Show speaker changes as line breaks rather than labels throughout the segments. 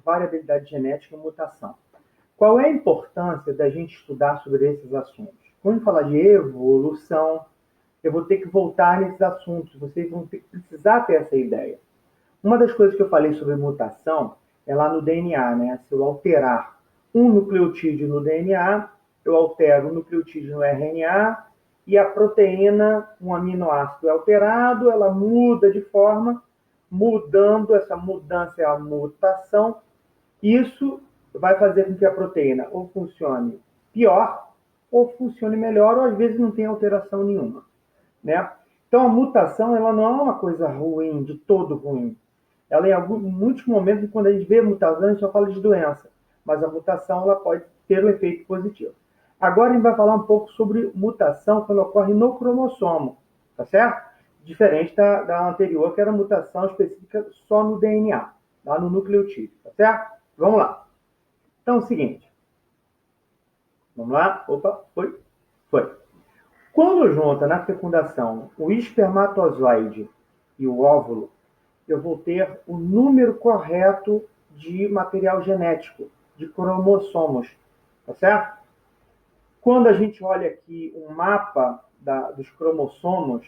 variabilidade genética e mutação. Qual é a importância da gente estudar sobre esses assuntos? Quando falar de evolução, eu vou ter que voltar nesses assuntos, vocês vão precisar ter essa ideia. Uma das coisas que eu falei sobre mutação é lá no DNA, né? Se eu alterar um nucleotídeo no DNA, eu altero um nucleotídeo no RNA e a proteína, um aminoácido é alterado, ela muda de forma, mudando, essa mudança é a mutação. Isso vai fazer com que a proteína ou funcione pior ou funcione melhor, ou às vezes não tem alteração nenhuma, né? Então a mutação ela não é uma coisa ruim, de todo ruim. Ela, em muitos momentos, quando a gente vê mutação, a gente só fala de doença, mas a mutação ela pode ter um efeito positivo. Agora a gente vai falar um pouco sobre mutação quando ocorre no cromossomo, tá certo? Diferente da anterior, que era mutação específica só no DNA, lá no nucleotídeo, tá certo? Vamos lá. Então é o seguinte. Vamos lá. Opa, foi. Quando junta na fecundação o espermatozoide e o óvulo, eu vou ter o número correto de material genético, de cromossomos, tá certo? Quando a gente olha aqui um mapa dos cromossomos,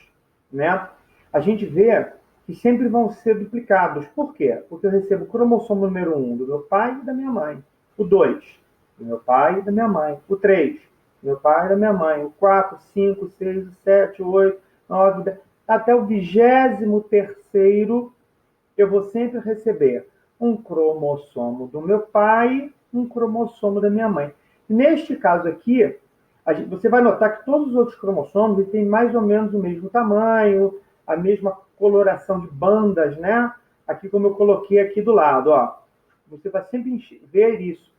né, a gente vê que sempre vão ser duplicados. Por quê? Porque eu recebo o cromossomo número 1 do meu pai e da minha mãe, o 2 do meu pai e da minha mãe, o 3 do meu pai e da minha mãe, o 4, 5, 6, 7, 8, 9, 10, até o 23º eu vou sempre receber um cromossomo do meu pai, um cromossomo da minha mãe. Neste caso aqui, você vai notar que todos os outros cromossomos têm mais ou menos o mesmo tamanho, a mesma coloração de bandas, né? Aqui como eu coloquei aqui do lado, ó. Você vai sempre ver isso.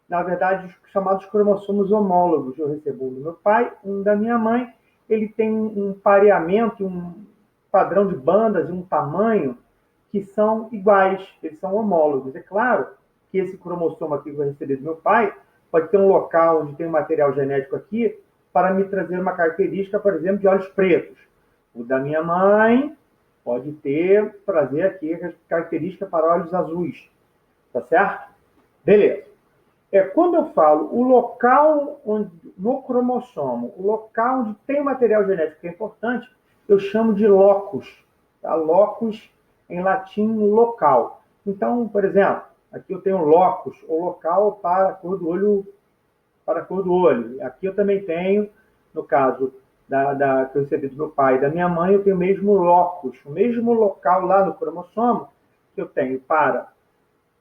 Na verdade, os chamados cromossomos homólogos. Eu recebo um do meu pai, um da minha mãe. Ele tem um pareamento, um padrão de bandas, um tamanho que são iguais, eles são homólogos. É claro que esse cromossomo aqui que eu vou receber do meu pai pode ter um local onde tem um material genético aqui para me trazer uma característica, por exemplo, de olhos pretos. O da minha mãe pode trazer aqui a característica para olhos azuis. Tá certo? Beleza. Quando eu falo o local no cromossomo, o local onde tem o material genético que é importante, eu chamo de locus. Tá? Locus, em latim, local. Então, por exemplo, aqui eu tenho locus, ou local para a cor do olho. Aqui eu também tenho, no caso que eu recebi do meu pai e da minha mãe, eu tenho o mesmo locus, o mesmo local lá no cromossomo que eu tenho para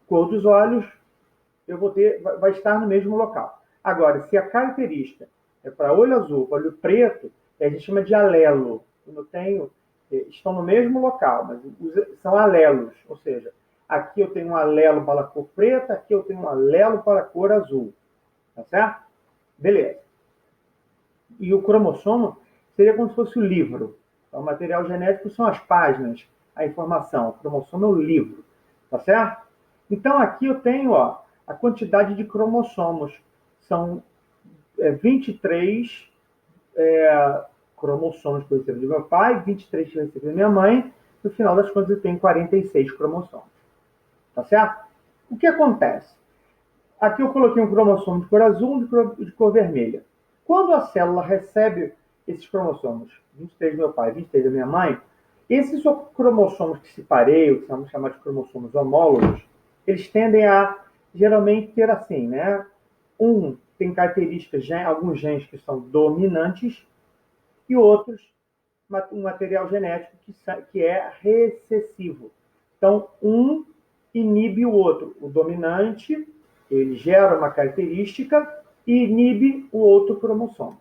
cor dos olhos, vai estar no mesmo local. Agora, se a característica é para olho azul, olho preto, a gente chama de alelo. Quando eu tenho, estão no mesmo local, mas são alelos. Ou seja, aqui eu tenho um alelo para a cor preta, aqui eu tenho um alelo para a cor azul. Tá certo? Beleza. E o cromossomo seria como se fosse o livro. Então, o material genético são as páginas, a informação. O cromossomo é o livro. Tá certo? Então, aqui eu tenho, ó, a quantidade de cromossomos. São 23 cromossomos que eu recebo do meu pai, 23 que eu recebo da minha mãe. No final das contas, eu tenho 46 cromossomos. Tá certo? O que acontece? Aqui eu coloquei um cromossomo de cor azul e de cor vermelha. Quando a célula recebe esses cromossomos, 23 do meu pai, 23 da minha mãe, esses cromossomos que separei, que são chamados de cromossomos homólogos, eles tendem a, geralmente, ter assim, né? Tem características, alguns genes que são dominantes e outros, um material genético que é recessivo. Então, inibe o outro. O dominante, ele gera uma característica e inibe o outro cromossomo.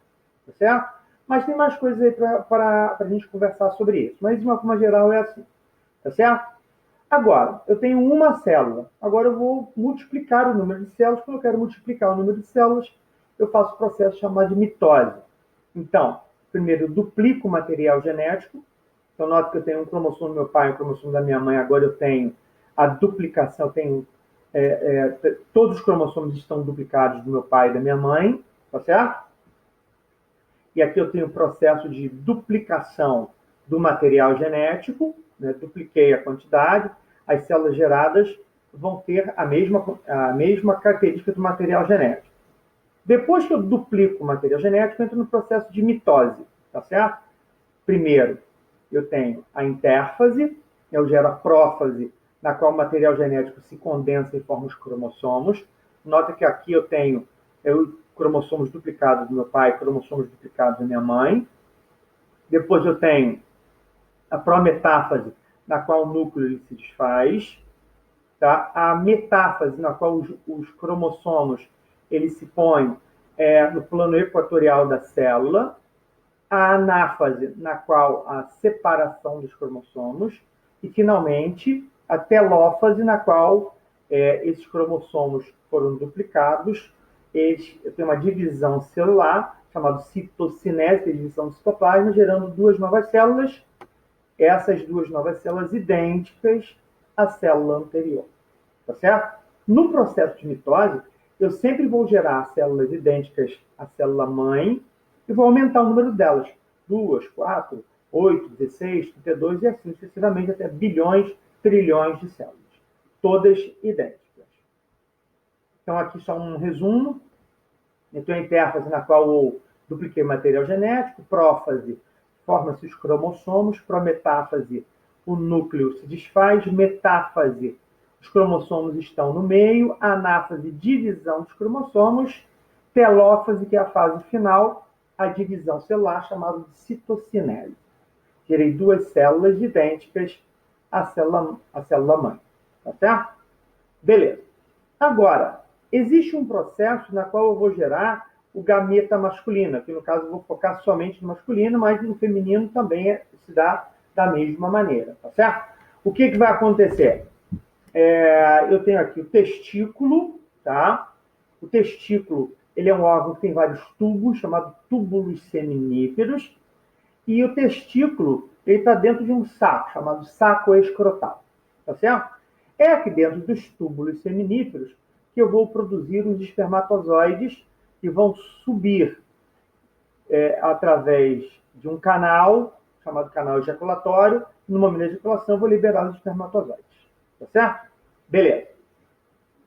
Tá certo? Mas tem mais coisas aí para a gente conversar sobre isso. Mas, de uma forma geral, é assim. Tá certo? Agora, eu tenho uma célula. Agora eu vou multiplicar o número de células. Quando eu quero multiplicar o número de células, eu faço o processo chamado de mitose. Então, primeiro eu duplico o material genético. Então, noto que eu tenho um cromossomo do meu pai e um cromossomo da minha mãe. Agora eu tenho a duplicação, eu tenho todos os cromossomos estão duplicados do meu pai e da minha mãe, tá certo? E aqui eu tenho o processo de duplicação do material genético, né? Dupliquei a quantidade, as células geradas vão ter a mesma característica do material genético. Depois que eu duplico o material genético, eu entro no processo de mitose, tá certo? Primeiro, eu tenho a intérfase, eu gero a prófase, na qual o material genético se condensa e forma os cromossomos. Nota que aqui eu tenho cromossomos duplicados do meu pai, cromossomos duplicados da minha mãe. Depois eu tenho a prometáfase, na qual o núcleo ele se desfaz. Tá? A metáfase, na qual os cromossomos eles se põem no plano equatorial da célula. A anáfase, na qual a separação dos cromossomos. E, finalmente, a telófase, na qual esses cromossomos foram duplicados. Eu tenho uma divisão celular, chamada citocinese, que é a divisão do citoplasma, gerando duas novas células. Essas duas novas células idênticas à célula anterior. Tá certo? No processo de mitose, eu sempre vou gerar células idênticas à célula mãe e vou aumentar o número delas. 2, 4, 8, 16, 32 e assim sucessivamente até bilhões, trilhões de células. Todas idênticas. Então, aqui só um resumo. Então, a intérfase, na qual eu dupliquei o material genético. Prófase, forma-se os cromossomos. Prometáfase, o núcleo se desfaz. Metáfase, os cromossomos estão no meio. Anáfase, divisão dos cromossomos. Telófase, que é a fase final, a divisão celular, chamada de citocinese. Gerei duas células idênticas à célula mãe. Tá certo? Beleza. Agora, existe um processo na qual eu vou gerar o gameta masculino. Aqui, no caso, eu vou focar somente no masculino, mas no feminino também se dá da mesma maneira. Tá certo? O que vai acontecer? Eu tenho aqui o testículo, tá? O testículo, ele é um órgão que tem vários tubos, chamados túbulos seminíferos, e o testículo, ele está dentro de um saco, chamado saco escrotal, tá certo? É aqui dentro dos túbulos seminíferos que eu vou produzir os espermatozoides que vão subir através de um canal, chamado canal ejaculatório, e no momento da ejaculação eu vou liberar os espermatozoides, tá certo? Beleza.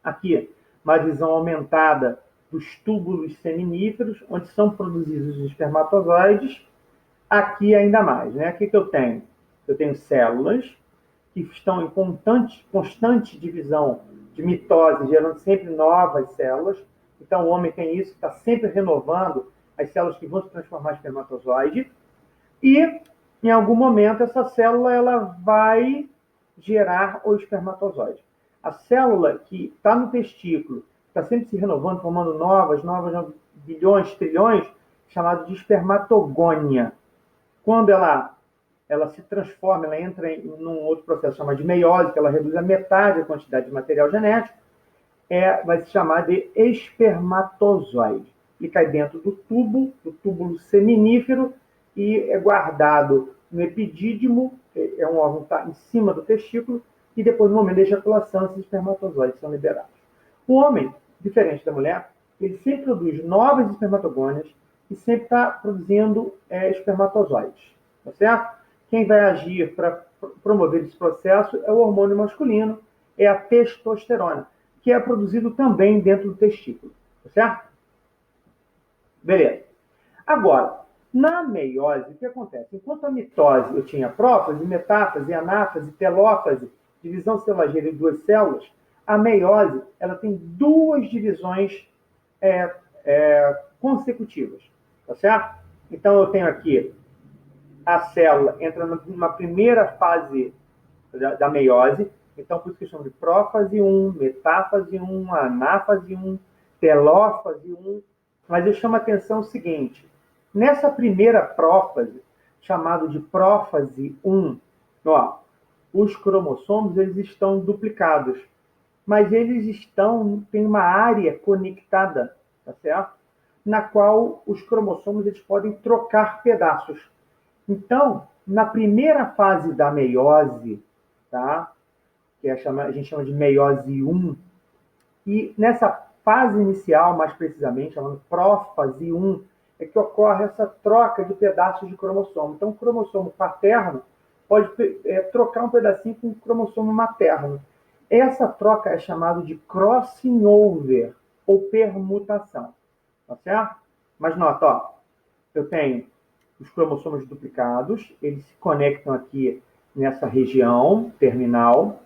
Aqui, uma visão aumentada dos túbulos seminíferos, onde são produzidos os espermatozoides. Aqui ainda mais, né? O que eu tenho? Eu tenho células que estão em constante divisão de mitose, gerando sempre novas células. Então, o homem tem isso, está sempre renovando as células que vão se transformar em espermatozoide. E, em algum momento, essa célula ela vai gerar o espermatozoide. A célula que está no testículo, está sempre se renovando, formando novas, bilhões, trilhões, chamado de espermatogônia. Quando ela se transforma, ela entra em um outro processo chamado de meiose, que ela reduz a metade da quantidade de material genético, vai se chamar de espermatozoide. Ele cai dentro do túbulo seminífero, e é guardado no epidídimo, que é um órgão que está em cima do testículo, e depois, no momento da ejaculação, esses espermatozoides são liberados. O homem, diferente da mulher, ele sempre produz novas espermatogônias e sempre está produzindo espermatozoides. Tá certo? Quem vai agir para promover esse processo é o hormônio masculino, é a testosterona, que é produzido também dentro do testículo. Tá certo? Beleza. Agora, na meiose, o que acontece? Enquanto a mitose eu tinha prófase, metáfase, anáfase, telófase, divisão celageira em duas células, a meiose ela tem duas divisões consecutivas. Tá certo? Então, eu tenho aqui a célula entra numa primeira fase da meiose, então por isso que eu chamo de prófase 1, metáfase 1, anáfase 1, telófase 1, mas eu chamo a atenção o seguinte, nessa primeira prófase, chamado de prófase 1, os cromossomos eles estão duplicados, mas eles têm uma área conectada, tá certo? Na qual os cromossomos eles podem trocar pedaços. Então, na primeira fase da meiose, tá? Que a gente chama de meiose 1, e nessa fase inicial, mais precisamente, chamando prófase 1, é que ocorre essa troca de pedaços de cromossomo. Então, o cromossomo paterno pode trocar um pedacinho com o cromossomo materno. Essa troca é chamada de crossing over, ou permutação. Tá certo? Mas nota, ó, eu tenho os cromossomos duplicados, eles se conectam aqui nessa região terminal,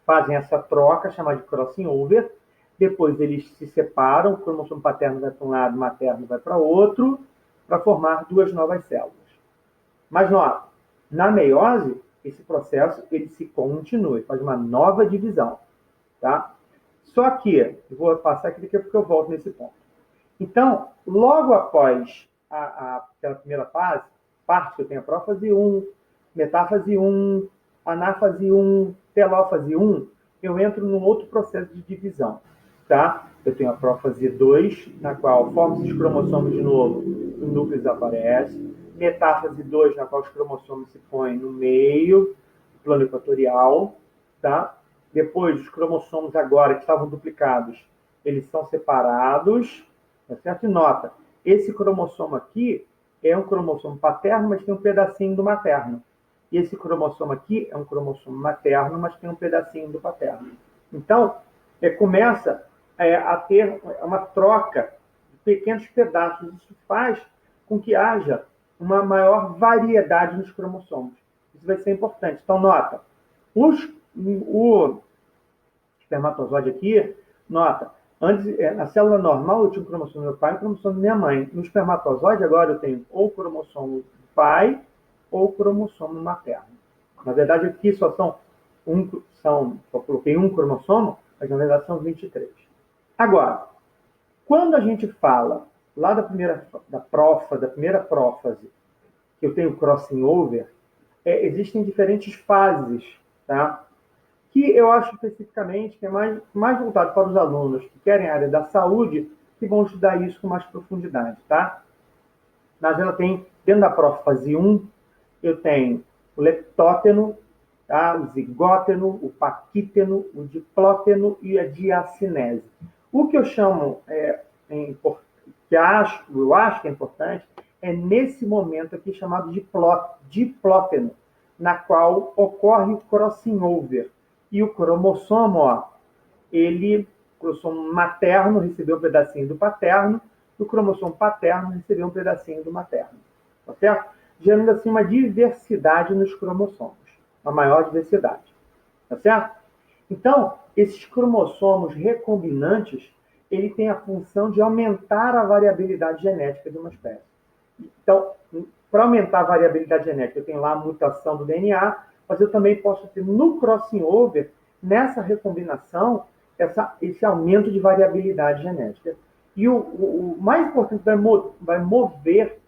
fazem essa troca, chamada de crossing over, depois eles se separam, o cromossomo paterno vai para um lado, o materno vai para outro, para formar duas novas células. Mas nota, na meiose, esse processo ele se continua, faz uma nova divisão. Tá? Só que, eu vou passar aqui daqui a pouco eu volto nesse ponto. Então, logo após aquela primeira fase, parte que eu tenho a prófase 1, metáfase 1, anáfase 1, telófase 1, eu entro num outro processo de divisão. Tá? Eu tenho a prófase 2, na qual formam-se os cromossomos de novo, o núcleo desaparece. Metáfase 2, na qual os cromossomos se põem no meio, plano equatorial. Tá? Depois, os cromossomos agora que estavam duplicados, eles são separados. Tá certo? E nota, esse cromossomo aqui é um cromossomo paterno, mas tem um pedacinho do materno. E esse cromossomo aqui é um cromossomo materno, mas tem um pedacinho do paterno. Então, começa a ter uma troca de pequenos pedaços. Isso faz com que haja uma maior variedade nos cromossomos. Isso vai ser importante. Então, nota, o espermatozoide aqui, nota, antes, na célula normal eu tinha o cromossomo do meu pai e o cromossomo da minha mãe. No espermatozoide agora eu tenho ou o cromossomo do pai ou o cromossomo materno. Na verdade aqui só coloquei um cromossomo, mas na verdade são 23. Agora, quando a gente fala lá da primeira prófase, que eu tenho crossing over, existem diferentes fases, tá? Que eu acho especificamente que é mais voltado para os alunos que querem a área da saúde, que vão estudar isso com mais profundidade, tá? Mas ela tem, dentro da prófase 1, eu tenho o leptóteno, tá? O zigóteno, o paquíteno, o diplóteno e a diacinese. O que eu chamo, que eu acho que é importante, é nesse momento aqui chamado de diplóteno, na qual ocorre o crossing over. E o cromossomo, ó, o cromossomo materno recebeu um pedacinho do paterno, e o cromossomo paterno recebeu um pedacinho do materno. Tá certo? Gerando assim uma diversidade nos cromossomos, uma maior diversidade. Tá certo? Então, esses cromossomos recombinantes, ele tem a função de aumentar a variabilidade genética de uma espécie. Então, para aumentar a variabilidade genética, eu tenho lá a mutação do DNA, mas eu também posso ter no crossing over, nessa recombinação, esse aumento de variabilidade genética. E o mais importante vai mover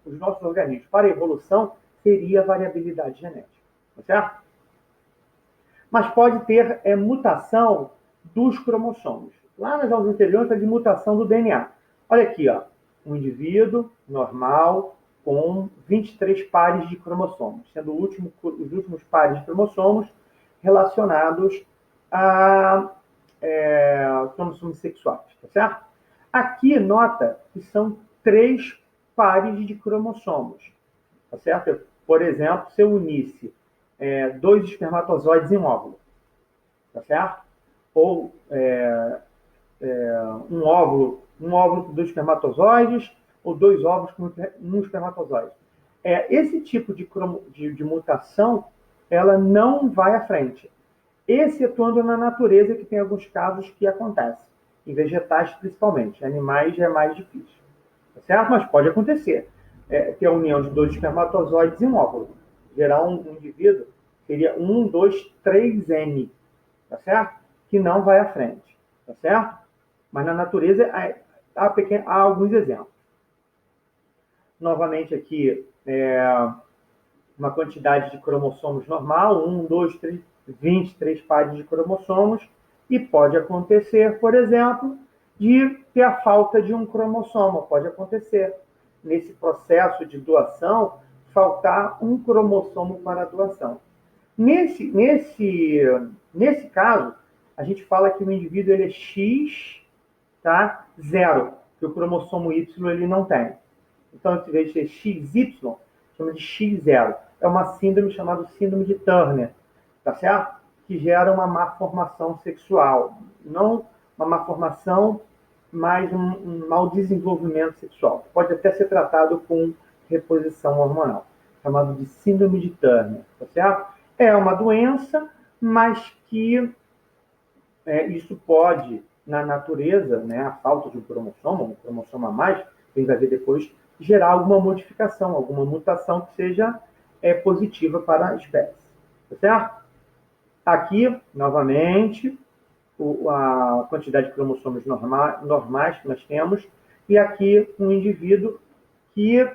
os nossos organismos para a evolução seria a variabilidade genética. Tá certo? Mas pode ter mutação dos cromossomos. Lá nas aulas anteriores, é de mutação do DNA. Olha aqui, ó, um indivíduo normal com 23 pares de cromossomos, sendo os últimos pares de cromossomos relacionados a cromossomos sexuais, tá certo? Aqui, nota que são 3 pares de cromossomos, tá certo? Por exemplo, se eu unisse 2 espermatozoides em um óvulo, tá certo? Ou um óvulo com 2 espermatozoides, ou 2 óvulos com um espermatozoide. Esse tipo de mutação, ela não vai à frente. Excetuando na natureza, que tem alguns casos que acontecem. Em vegetais, principalmente. Em animais já é mais difícil. Tá certo? Mas pode acontecer. Ter a união de 2 espermatozoides em um óvulo. Gerar um indivíduo seria 1, 2, 3N. Tá certo? Que não vai à frente. Tá certo? Mas na natureza há alguns exemplos. Novamente aqui, uma quantidade de cromossomos normal, 1, 2, 3, 23 pares de cromossomos, e pode acontecer, por exemplo, de ter a falta de um cromossomo. Pode acontecer, nesse processo de doação, faltar um cromossomo para a doação. Nesse caso, a gente fala que o indivíduo ele é X, tá? 0, que o cromossomo Y ele não tem. Então, em vez de ser XY, chama de X0. É uma síndrome chamada síndrome de Turner, tá certo? que gera uma má formação sexual. Não uma má formação, mas um mau desenvolvimento sexual. Pode até ser tratado com reposição hormonal, chamado de síndrome de Turner, tá certo? É uma doença, mas que isso pode, na natureza, né, a falta de um cromossomo a mais, que a gente vai ver depois, gerar alguma modificação, alguma mutação que seja positiva para a espécie. Tá certo? Aqui, novamente, a quantidade de cromossomos normais que nós temos, e aqui um indivíduo que,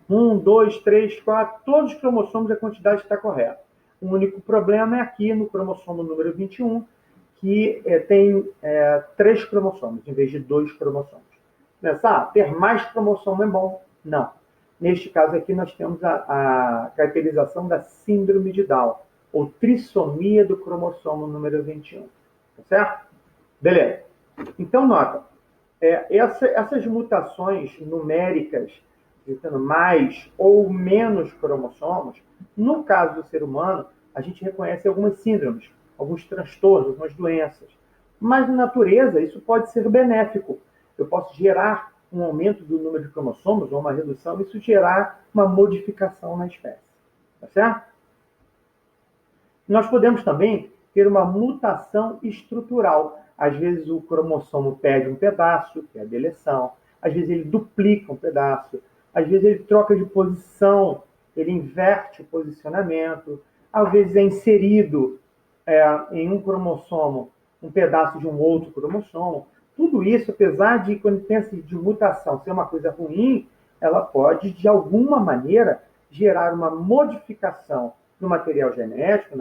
1, 2, 3, 4, todos os cromossomos, a quantidade está correta. O único problema é aqui no cromossomo número 21, que tem 3 cromossomos, em vez de 2 cromossomos. Pensar, ter mais cromossomo é bom? Não. Neste caso aqui, nós temos a caracterização da síndrome de Down, ou trissomia do cromossomo número 21. Tá certo? Beleza. Então, nota, essas mutações numéricas, tendo mais ou menos cromossomos, no caso do ser humano, a gente reconhece algumas síndromes, alguns transtornos, algumas doenças. Mas na natureza, isso pode ser benéfico. Eu posso gerar um aumento do número de cromossomos ou uma redução, isso gerar uma modificação na espécie. Tá certo? Nós podemos também ter uma mutação estrutural. Às vezes o cromossomo perde um pedaço, que é a deleção. Às vezes ele duplica um pedaço. Às vezes ele troca de posição, ele inverte o posicionamento. Às vezes é inserido em um cromossomo um pedaço de um outro cromossomo. Tudo isso, apesar de, quando pensa de mutação ser uma coisa ruim, ela pode, de alguma maneira, gerar uma modificação no material genético,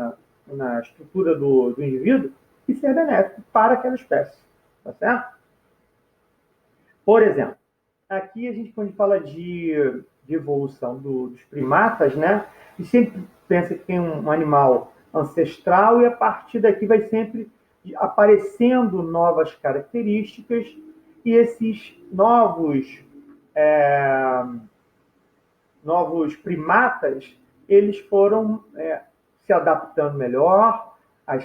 na estrutura do indivíduo, e ser benéfico para aquela espécie. Tá certo? Por exemplo, aqui a gente, quando fala de evolução dos primatas, né, e sempre pensa que tem um animal ancestral e a partir daqui vai sempre aparecendo novas características e esses novos primatas, eles foram se adaptando melhor às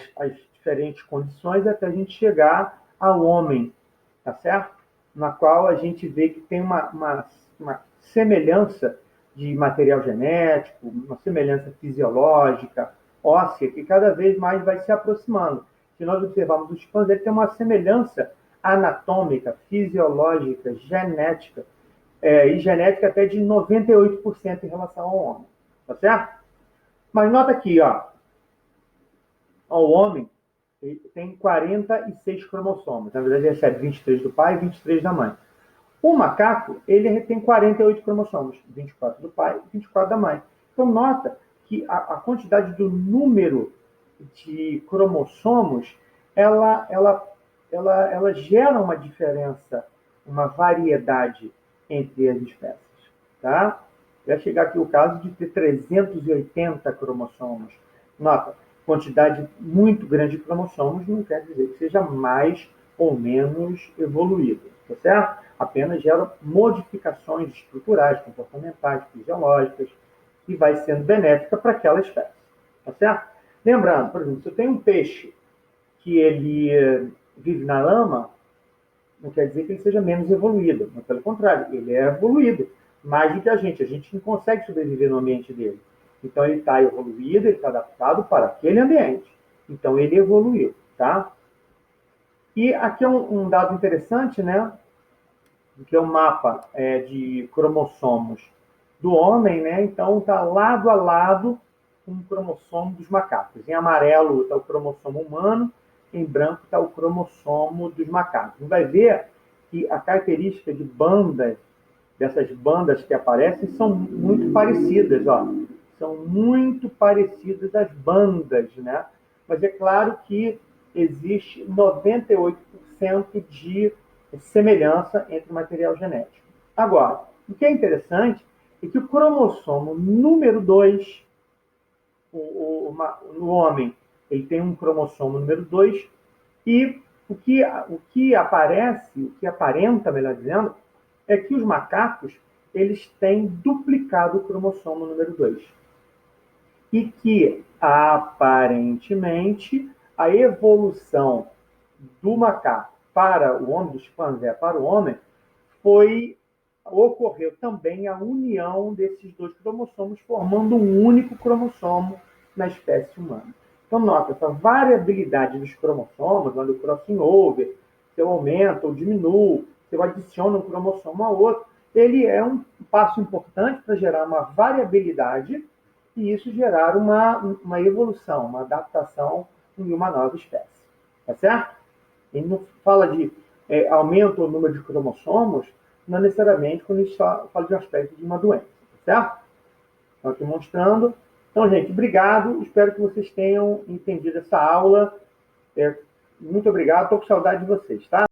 diferentes condições até a gente chegar ao homem, tá certo? Na qual a gente vê que tem uma semelhança de material genético, uma semelhança fisiológica, óssea, que cada vez mais vai se aproximando. Se nós observarmos os chimpanzés, ele tem uma semelhança anatômica, fisiológica, genética, e genética até de 98% em relação ao homem. Tá certo? Mas nota aqui, o homem ele tem 46 cromossomos. Na verdade, ele recebe 23 do pai e 23 da mãe. O macaco, ele tem 48 cromossomos, 24 do pai e 24 da mãe. Então, nota que a quantidade do número de cromossomos, ela gera uma diferença, uma variedade entre as espécies. Tá? Vai chegar aqui o caso de ter 380 cromossomos. Nota, quantidade muito grande de cromossomos não quer dizer que seja mais ou menos evoluído, tá certo? Apenas gera modificações estruturais, comportamentais, fisiológicas, que vai sendo benéfica para aquela espécie, tá certo? Lembrando, por exemplo, se eu tenho um peixe que ele vive na lama, não quer dizer que ele seja menos evoluído, mas pelo contrário, ele é evoluído mais do que a gente não consegue sobreviver no ambiente dele. Então ele está evoluído, ele está adaptado para aquele ambiente. Então ele evoluiu, tá? E aqui é um dado interessante, né? Que é o mapa de cromossomos do homem, né? Então está lado a lado com o cromossomo dos macacos. Em amarelo está o cromossomo humano, em branco está o cromossomo dos macacos. Você vai ver que a característica de bandas, dessas bandas que aparecem, são muito parecidas, São muito parecidas as bandas, né? Mas é claro que existe 98% de semelhança entre o material genético. Agora, o que é interessante é que o cromossomo número 2, no homem, ele tem um cromossomo número 2, e o que aparece, o que aparenta, melhor dizendo, é que os macacos eles têm duplicado o cromossomo número 2. e que, aparentemente, a evolução do macaco para o homem, do chimpanzé para o homem, ocorreu também a união desses dois cromossomos, formando um único cromossomo na espécie humana. Então, nota, essa variabilidade dos cromossomos, onde o crossing over, se eu aumento ou diminuo, se eu adiciono um cromossomo ao outro, ele é um passo importante para gerar uma variabilidade e isso gerar uma evolução, uma adaptação em uma nova espécie. Tá certo? Ele não fala de aumento ou número de cromossomos, não necessariamente quando a gente fala de um aspecto de uma doença. Tá certo? Estou aqui mostrando. Então, gente, obrigado. Espero que vocês tenham entendido essa aula. Muito obrigado. Estou com saudade de vocês, tá?